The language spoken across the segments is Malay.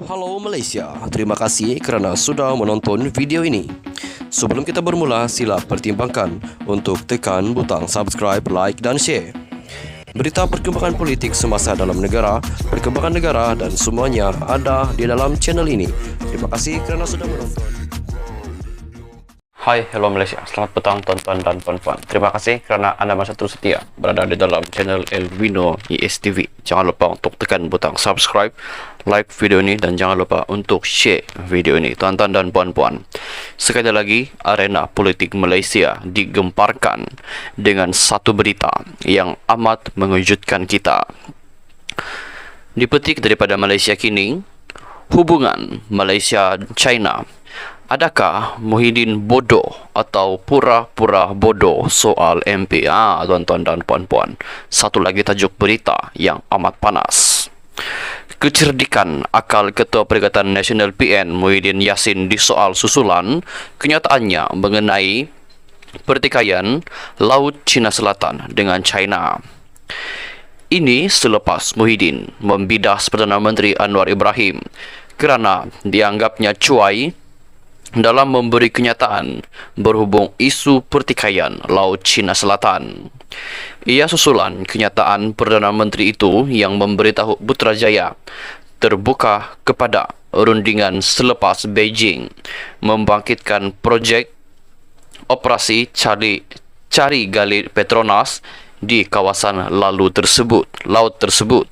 Halo Malaysia, terima kasih kerana sudah menonton video ini. Sebelum kita bermula, sila pertimbangkan untuk tekan butang subscribe, like dan share. Berita perkembangan politik semasa dalam negara, perkembangan negara dan semuanya ada di dalam channel ini. Terima kasih kerana sudah menonton. Hai, hello Malaysia. Selamat petang tuan-tuan dan puan-puan. Terima kasih kerana anda masih terus setia berada di dalam channel Elvino ISTV. Jangan lupa untuk tekan butang subscribe, like video ini dan jangan lupa untuk share video ini, tuan-tuan dan puan-puan. Sekali lagi, arena politik Malaysia digemparkan dengan satu berita yang amat mengejutkan kita. Dipetik daripada Malaysia Kini, hubungan Malaysia-China. Adakah Muhyiddin bodoh atau pura-pura bodoh soal MP? Tuan-tuan dan puan-puan. Satu lagi tajuk berita yang amat panas. Kecerdikan akal Ketua Perikatan Nasional PN Muhyiddin Yassin di soal susulan kenyataannya mengenai pertikaian Laut Cina Selatan dengan China. Ini selepas Muhyiddin membidas Perdana Menteri Anwar Ibrahim kerana dianggapnya cuai dalam memberi kenyataan berhubung isu pertikaian Laut Cina Selatan. Ia susulan kenyataan Perdana Menteri itu yang memberitahu Putrajaya terbuka kepada rundingan selepas Beijing membangkitkan projek operasi cari gali Petronas di kawasan laut tersebut.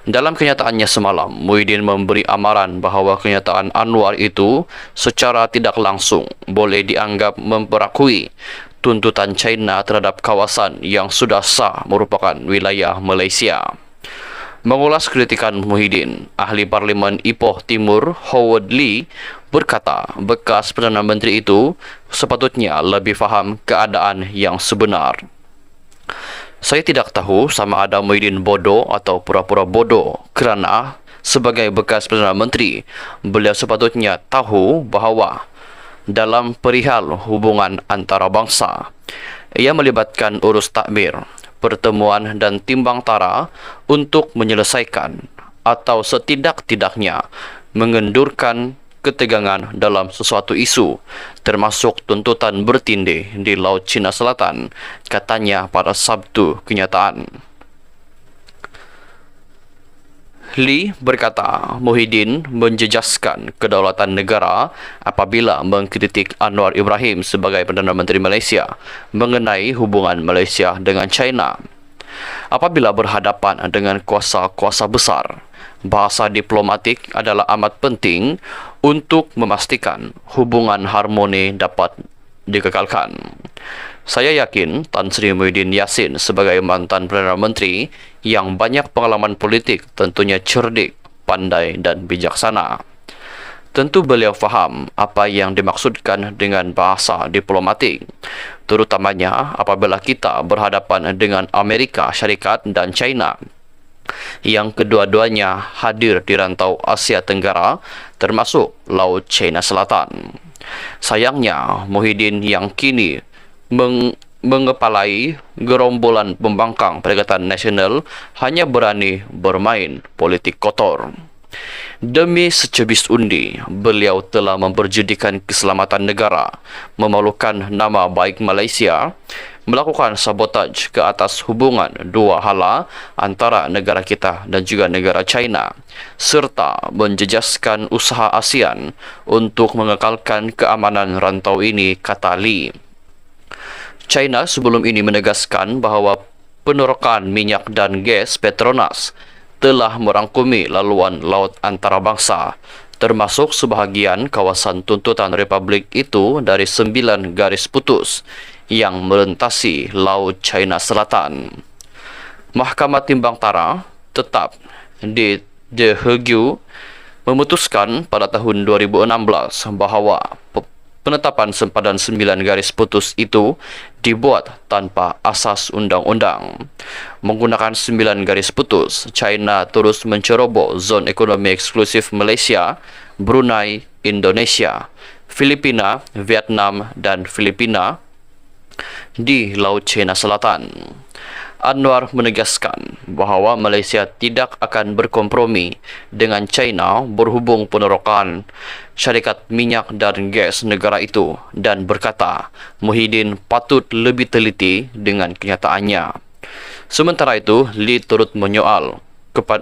Dalam kenyataannya semalam, Muhyiddin memberi amaran bahawa kenyataan Anwar itu secara tidak langsung boleh dianggap memperakui tuntutan China terhadap kawasan yang sudah sah merupakan wilayah Malaysia. Mengulas kritikan Muhyiddin, Ahli Parlimen Ipoh Timur Howard Lee berkata bekas Perdana Menteri itu sepatutnya lebih faham keadaan yang sebenar. Saya tidak tahu sama ada Muhyiddin bodoh atau pura-pura bodoh kerana sebagai bekas Perdana Menteri, beliau sepatutnya tahu bahawa dalam perihal hubungan antarabangsa, ia melibatkan urus takmir, pertemuan dan timbang tara untuk menyelesaikan atau setidak-tidaknya mengendurkan ketegangan dalam sesuatu isu, termasuk tuntutan bertindih di Laut Cina Selatan, katanya pada Sabtu kenyataan. Lee berkata Muhyiddin menjejaskan kedaulatan negara apabila mengkritik Anwar Ibrahim sebagai Perdana Menteri Malaysia mengenai hubungan Malaysia dengan China. Apabila berhadapan dengan kuasa-kuasa besar, bahasa diplomatik adalah amat penting untuk memastikan hubungan harmoni dapat dikekalkan. Saya yakin Tan Sri Muhyiddin Yassin sebagai mantan Perdana Menteri yang banyak pengalaman politik tentunya cerdik, pandai dan bijaksana. Tentu beliau faham apa yang dimaksudkan dengan bahasa diplomatik, terutamanya apabila kita berhadapan dengan Amerika Syarikat dan China, yang kedua-duanya hadir di rantau Asia Tenggara termasuk Laut Cina Selatan. Sayangnya, Muhyiddin yang kini mengepalai gerombolan pembangkang Perikatan Nasional hanya berani bermain politik kotor. Demi secebis undi, beliau telah memperjudikan keselamatan negara, memalukan nama baik Malaysia, melakukan sabotaj ke atas hubungan dua hala antara negara kita dan juga negara China, serta menjejaskan usaha ASEAN untuk mengekalkan keamanan rantau ini, kata Lee. China sebelum ini menegaskan bahawa penerokan minyak dan gas Petronas telah merangkumi laluan laut antarabangsa, termasuk sebahagian kawasan tuntutan Republik itu dari 9 garis putus yang melintasi Laut China Selatan. Mahkamah Timbang Tara tetap di The Hague memutuskan pada tahun 2016 bahawa penetapan sempadan 9 garis putus itu dibuat tanpa asas undang-undang. Menggunakan 9 garis putus, China terus menceroboh zon ekonomi eksklusif Malaysia, Brunei, Indonesia, Filipina, Vietnam dan Filipina di Laut Cina Selatan. Anwar menegaskan bahawa Malaysia tidak akan berkompromi dengan China berhubung penerokan syarikat minyak dan gas negara itu dan berkata Muhyiddin patut lebih teliti dengan kenyataannya. Sementara itu, Lee turut menyoal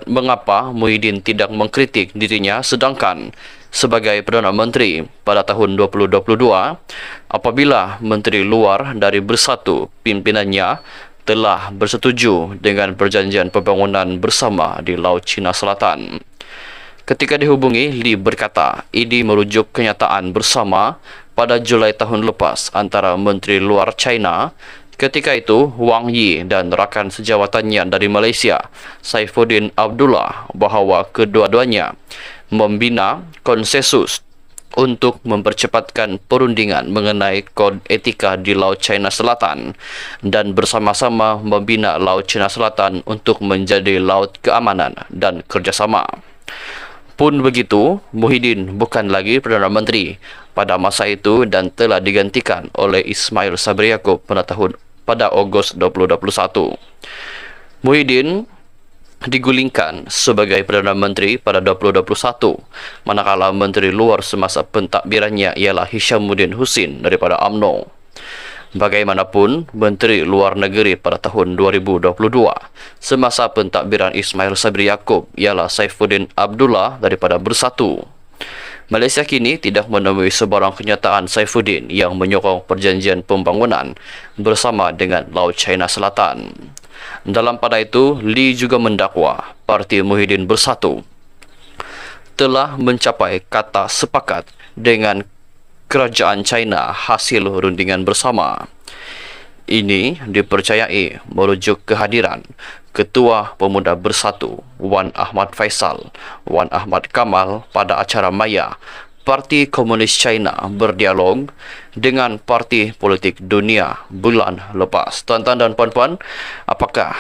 mengapa Muhyiddin tidak mengkritik dirinya sedangkan sebagai Perdana Menteri pada tahun 2022 apabila Menteri Luar dari Bersatu pimpinannya telah bersetuju dengan perjanjian pembangunan bersama di Laut Cina Selatan. Ketika dihubungi, Lee berkata ini merujuk kenyataan bersama pada Julai tahun lepas antara Menteri Luar China. Ketika itu, Wang Yi dan rakan sejawatannya dari Malaysia, Saifuddin Abdullah, bahawa kedua-duanya membina konsensus untuk mempercepatkan perundingan mengenai kod etika di Laut China Selatan dan bersama-sama membina Laut China Selatan untuk menjadi laut keamanan dan kerjasama. Pun begitu, Muhyiddin bukan lagi Perdana Menteri pada masa itu dan telah digantikan oleh Ismail Sabri Yaakob pada Ogos 2021. Muhyiddin digulingkan sebagai Perdana Menteri pada 2021, manakala Menteri Luar semasa pentadbirannya ialah Hishamuddin Hussein daripada UMNO. Bagaimanapun, Menteri Luar Negeri pada tahun 2022 semasa pentadbiran Ismail Sabri Yaakob ialah Saifuddin Abdullah daripada Bersatu. Malaysia kini tidak menemui sebarang kenyataan Saifuddin yang menyokong perjanjian pembangunan bersama dengan Laut China Selatan. Dalam pada itu, Lee juga mendakwa Parti Muhyiddin Bersatu telah mencapai kata sepakat dengan kerajaan China hasil rundingan bersama. Ini dipercayai merujuk kehadiran Ketua Pemuda Bersatu Wan Ahmad Faisal, Wan Ahmad Kamal pada acara maya Parti Komunis China berdialog dengan Parti Politik Dunia bulan lepas. Tuan-tuan dan puan-puan, apakah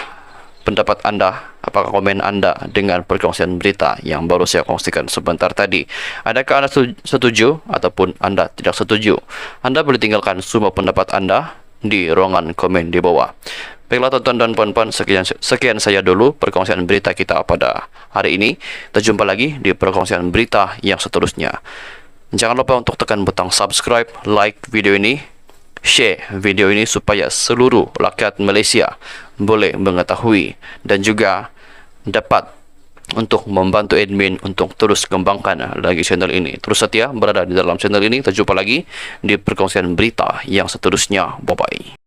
pendapat anda, apakah komen anda dengan perkongsian berita yang baru saya kongsikan sebentar tadi? Adakah anda setuju ataupun anda tidak setuju? Anda boleh tinggalkan semua pendapat anda di ruangan komen di bawah. Baiklah tuan-tuan dan puan-puan, sekian saya dulu perkongsian berita kita pada hari ini. Kita jumpa lagi di perkongsian berita yang seterusnya. Jangan lupa untuk tekan butang subscribe, like video ini, share video ini supaya seluruh rakyat Malaysia boleh mengetahui dan juga dapat untuk membantu admin untuk terus kembangkan lagi channel ini. Terus setia berada di dalam channel ini. Kita jumpa lagi di perkongsian berita yang seterusnya. Bye-bye.